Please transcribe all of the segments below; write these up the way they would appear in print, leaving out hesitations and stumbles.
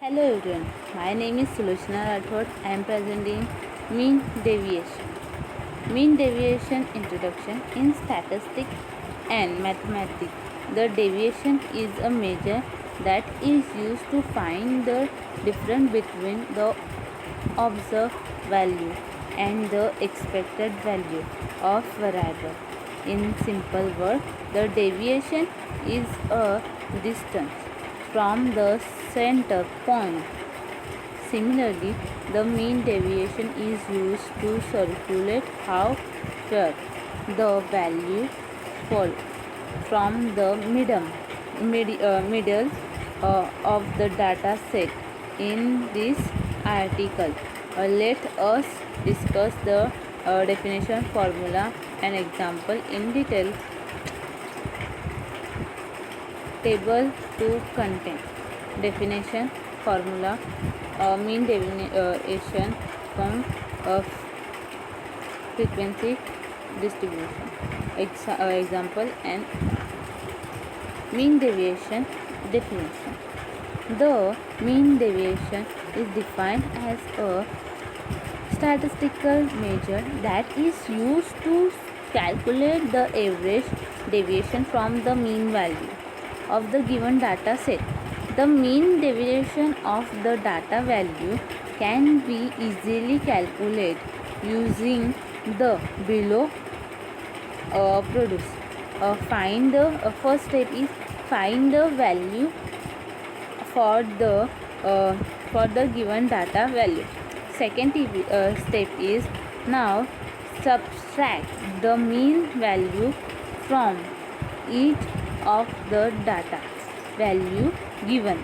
Hello everyone, my name is Sulochana Rathod. I am presenting mean deviation. Mean deviation introduction in statistics and mathematics. The deviation is a measure that is used to find the difference between the observed value and the expected value of variable. In simple words, the deviation is a distance from the center point. Similarly, the mean deviation is used to calculate how far the value fall from the middle of the data set. In this article, let us discuss the definition, formula, and example in detail. Table to contain definition, formula, mean deviation from frequency distribution. Example and mean deviation definition. The mean deviation is defined as a statistical measure that is used to calculate the average deviation from the mean value of the given data set. The mean deviation of the data value can be easily calculated using the below produce. Find the first step is find the value for the given data value. Second step is now subtract the mean value from each of the data value given.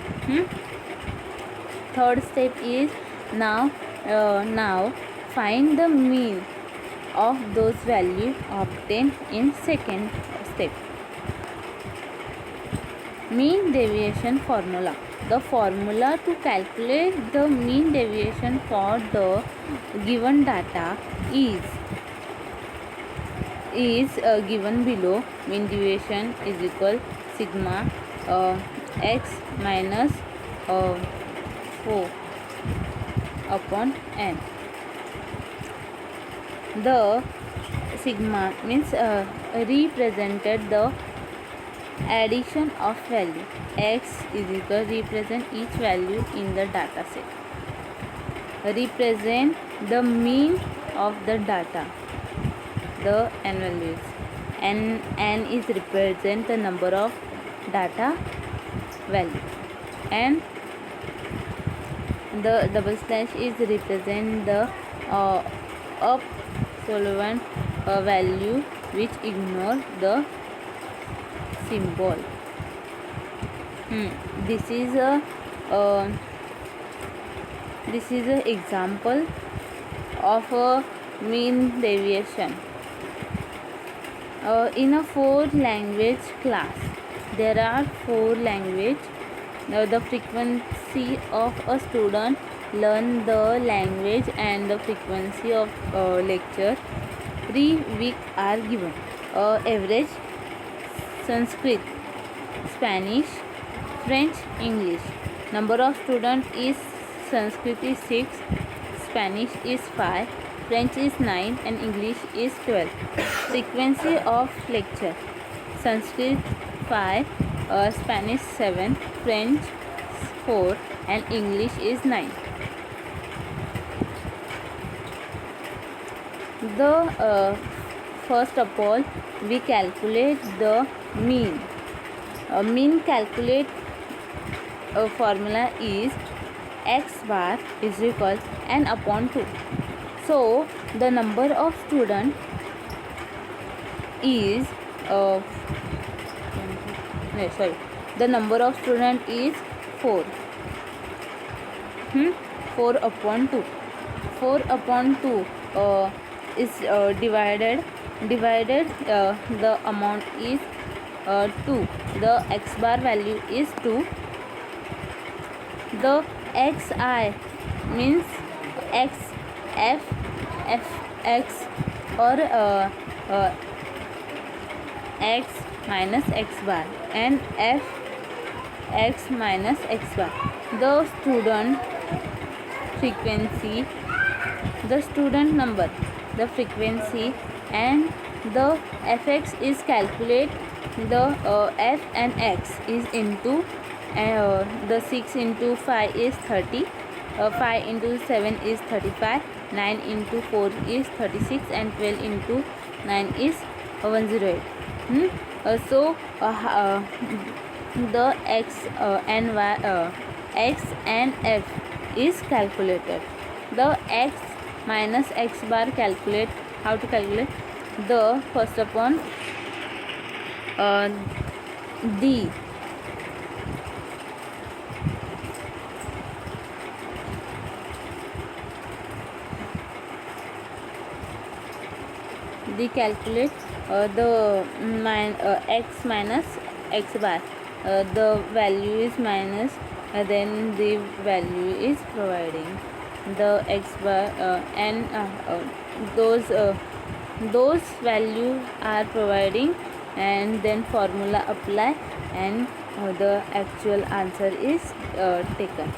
Third step is now find the mean of those values obtained in second step. Mean deviation formula. The formula to calculate the mean deviation for the given data is given below. Mean deviation is equal sigma x minus 4 upon n. The sigma means represented the addition of value. X is equal represent each value in the data set. Represent the mean of the data, the n values. N is represent the number of data value, and the double slash is represent the absolute value which ignore the symbol. This is a example of a mean deviation. In a 4-language class, there are 4 languages. The frequency of a student learn the language and the frequency of lecture 3 weeks are given. Average Sanskrit, Spanish, French, English. Number of students is Sanskrit is 6, Spanish is 5, French is 9 and English is 12. Frequency of lecture: Sanskrit 5, Spanish 7, French 4 and English is 9. The first of all we calculate the mean. Mean calculate formula is x bar is equal n upon 2. So the number of student is the number of student is 4. 4 upon 2. 4 upon 2 is divided the amount is 2. The x bar value is 2. The xi means x f x or x minus x bar, and f x minus xy. The student frequency, the student number, the frequency, and the fx is calculate. The f and x is into the 6 into 5 is 30, 5 into 7 is 35, 9 into 4 is 36, and 12 into 9 is 108. So the x and y, x and f is calculated. The x minus x bar calculate. How to calculate? The first upon the calculate the x minus x bar. The value is minus, then the value is providing the x bar, and those value are providing, and then formula apply, and the actual answer is taken.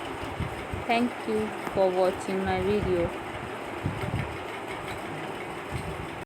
Thank you for watching my video.